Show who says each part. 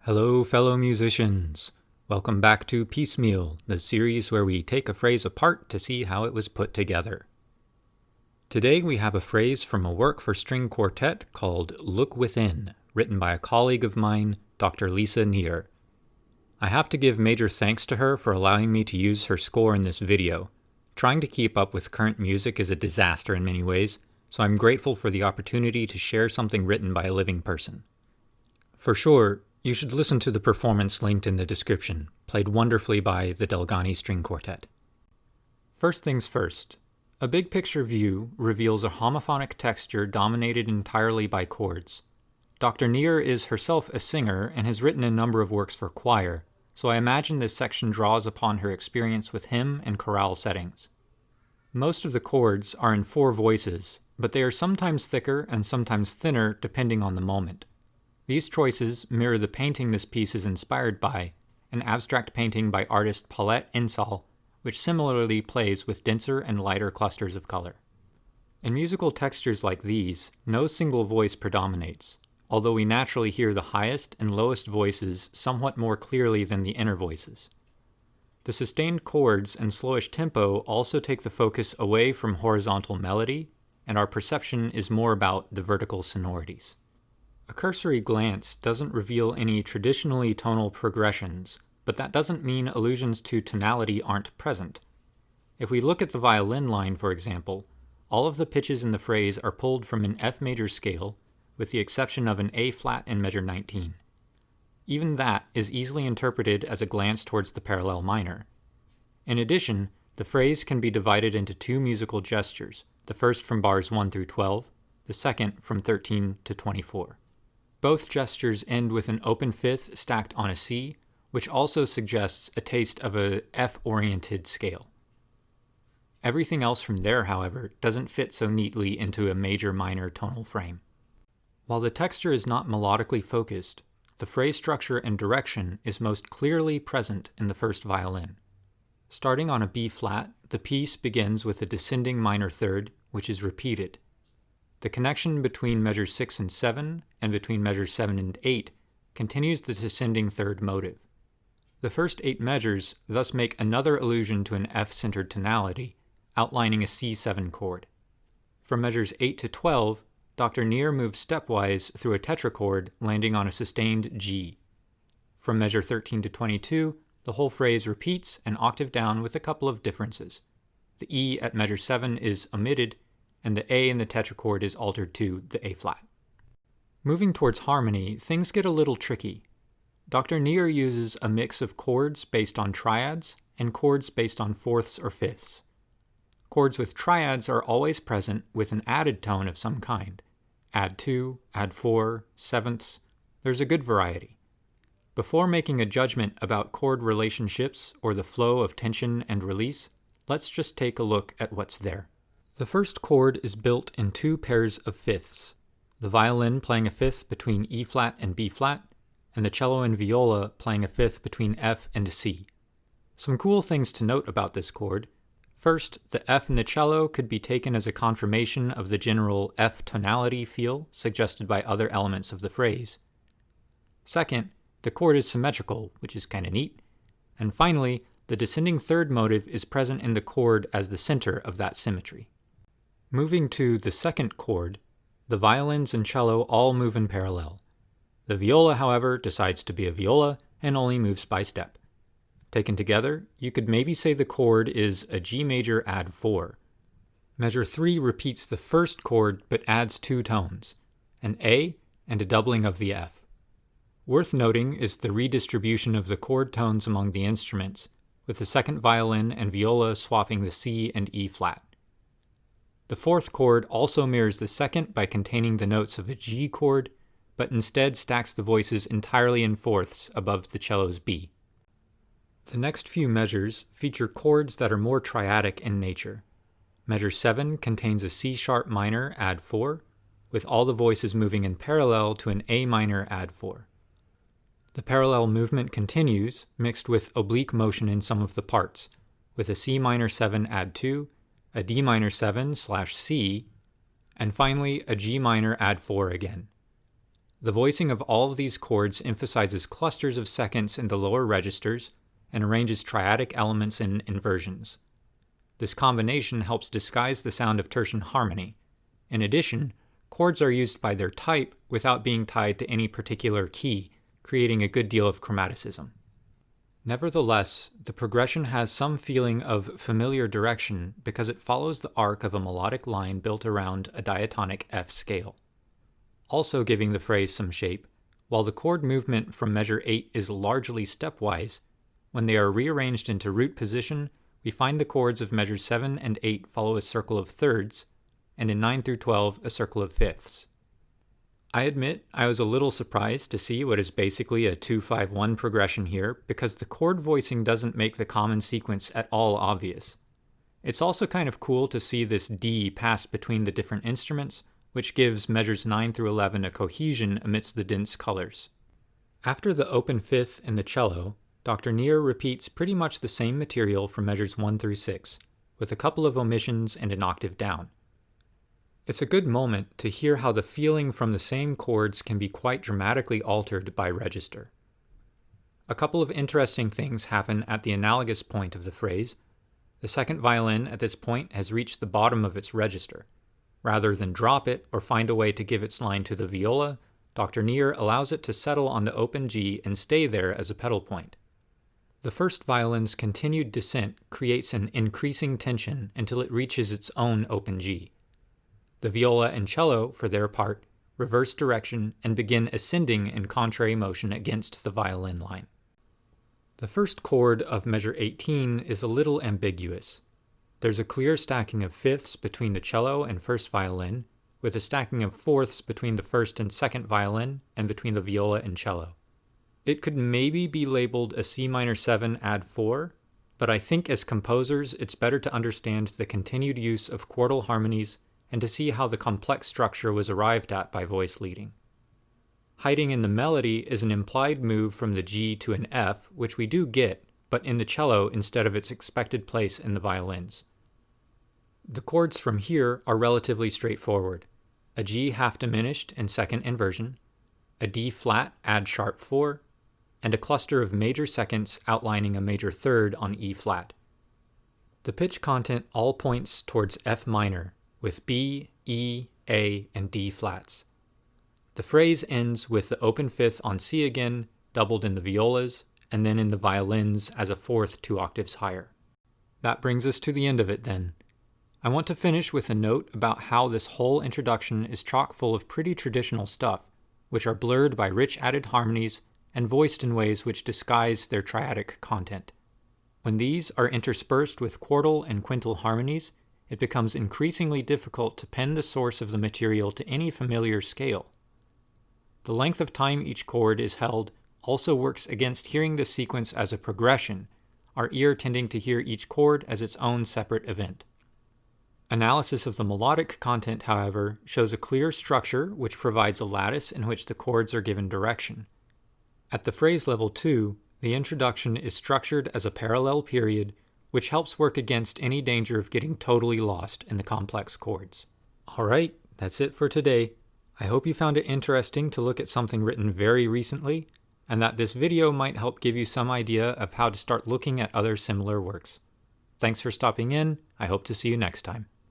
Speaker 1: Hello, fellow musicians. Welcome back to Piecemeal, the series where we take a phrase apart to see how it was put together. Today we have a phrase from a work for string quartet called Look Within, written by a colleague of mine, Dr. Lisa Neher. I have to give major thanks to her for allowing me to use her score in this video. Trying to keep up with current music is a disaster in many ways, so I'm grateful for the opportunity to share something written by a living person. For sure, you should listen to the performance linked in the description, played wonderfully by the Delgani String Quartet. First things first, a big picture view reveals a homophonic texture dominated entirely by chords. Dr. Neher is herself a singer and has written a number of works for choir, so I imagine this section draws upon her experience with hymn and chorale settings. Most of the chords are in four voices, but they are sometimes thicker and sometimes thinner depending on the moment. These choices mirror the painting this piece is inspired by, an abstract painting by artist Paulette Insall, which similarly plays with denser and lighter clusters of color. In musical textures like these, no single voice predominates, although we naturally hear the highest and lowest voices somewhat more clearly than the inner voices. The sustained chords and slowish tempo also take the focus away from horizontal melody, and our perception is more about the vertical sonorities. A cursory glance doesn't reveal any traditionally tonal progressions, but that doesn't mean allusions to tonality aren't present. If we look at the violin line, for example, all of the pitches in the phrase are pulled from an F major scale, with the exception of an A flat in measure 19. Even that is easily interpreted as a glance towards the parallel minor. In addition, the phrase can be divided into two musical gestures, the first from bars 1 through 12, the second from 13 to 24. Both gestures end with an open fifth stacked on a C, which also suggests a taste of a F-oriented scale. Everything else from there, however, doesn't fit so neatly into a major-minor tonal frame. While the texture is not melodically focused, the phrase structure and direction is most clearly present in the first violin. Starting on a B flat, the piece begins with a descending minor third, which is repeated. The connection between measures 6 and 7, and between measures 7 and 8, continues the descending third motive. The first 8 measures thus make another allusion to an F-centered tonality, outlining a C7 chord. From measures 8 to 12, Dr. Neher moves stepwise through a tetrachord, landing on a sustained G. From measure 13 to 22, the whole phrase repeats an octave down with a couple of differences. The E at measure 7 is omitted, and the A in the tetrachord is altered to the A flat. Moving towards harmony, things get a little tricky. Dr. Neher uses a mix of chords based on triads and chords based on fourths or fifths. Chords with triads are always present with an added tone of some kind. Add 2, add 4, sevenths. There's a good variety. Before making a judgment about chord relationships or the flow of tension and release, let's just take a look at what's there. The first chord is built in two pairs of fifths, the violin playing a fifth between E flat and B flat, and the cello and viola playing a fifth between F and C. Some cool things to note about this chord. First, the F in the cello could be taken as a confirmation of the general F tonality feel suggested by other elements of the phrase. Second, the chord is symmetrical, which is kinda neat. And finally, the descending third motive is present in the chord as the center of that symmetry. Moving to the second chord, the violins and cello all move in parallel. The viola, however, decides to be a viola and only moves by step. Taken together, you could maybe say the chord is a G major add 4. Measure 3 repeats the first chord but adds two tones, an A and a doubling of the F. Worth noting is the redistribution of the chord tones among the instruments, with the second violin and viola swapping the C and E flat. The fourth chord also mirrors the second by containing the notes of a G chord, but instead stacks the voices entirely in fourths above the cello's B. The next few measures feature chords that are more triadic in nature. Measure 7 contains a C sharp minor add 4, with all the voices moving in parallel to an A minor add 4. The parallel movement continues, mixed with oblique motion in some of the parts, with a C minor 7 add 2, a D minor 7/C, and finally a G minor add 4 again. The voicing of all of these chords emphasizes clusters of seconds in the lower registers and arranges triadic elements in inversions. This combination helps disguise the sound of tertian harmony. In addition, chords are used by their type without being tied to any particular key, creating a good deal of chromaticism. Nevertheless, the progression has some feeling of familiar direction because it follows the arc of a melodic line built around a diatonic F scale. Also giving the phrase some shape, while the chord movement from measure 8 is largely stepwise, when they are rearranged into root position, we find the chords of measures 7 and 8 follow a circle of thirds, and in 9 through 12 a circle of fifths. I admit I was a little surprised to see what is basically a 2-5-1 progression here because the chord voicing doesn't make the common sequence at all obvious. It's also kind of cool to see this D pass between the different instruments, which gives measures 9 through 11 a cohesion amidst the dense colors. After the open fifth in the cello, Dr. Neher repeats pretty much the same material from measures 1 through 6, with a couple of omissions and an octave down. It's a good moment to hear how the feeling from the same chords can be quite dramatically altered by register. A couple of interesting things happen at the analogous point of the phrase. The second violin at this point has reached the bottom of its register. Rather than drop it or find a way to give its line to the viola, Dr. Neher allows it to settle on the open G and stay there as a pedal point. The first violin's continued descent creates an increasing tension until it reaches its own open G. The viola and cello, for their part, reverse direction and begin ascending in contrary motion against the violin line. The first chord of measure 18 is a little ambiguous. There's a clear stacking of fifths between the cello and first violin, with a stacking of fourths between the first and second violin and between the viola and cello. It could maybe be labeled a C minor 7 add 4, but I think as composers it's better to understand the continued use of chordal harmonies and to see how the complex structure was arrived at by voice leading. Hiding in the melody is an implied move from the G to an F, which we do get, but in the cello instead of its expected place in the violins. The chords from here are relatively straightforward. A G half diminished in second inversion, a D flat add sharp 4, and a cluster of major seconds outlining a major third on E flat. The pitch content all points towards F minor, with B, E, A, and D flats. The phrase ends with the open fifth on C again, doubled in the violas, and then in the violins as a fourth 2 octaves higher. That brings us to the end of it then. I want to finish with a note about how this whole introduction is chock full of pretty traditional stuff, which are blurred by rich added harmonies and voiced in ways which disguise their triadic content. When these are interspersed with quartal and quintal harmonies, it becomes increasingly difficult to pin the source of the material to any familiar scale. The length of time each chord is held also works against hearing this sequence as a progression, our ear tending to hear each chord as its own separate event. Analysis of the melodic content, however, shows a clear structure which provides a lattice in which the chords are given direction. At the phrase level 2, the introduction is structured as a parallel period, which helps work against any danger of getting totally lost in the complex chords. Alright, that's it for today. I hope you found it interesting to look at something written very recently, and that this video might help give you some idea of how to start looking at other similar works. Thanks for stopping in. I hope to see you next time.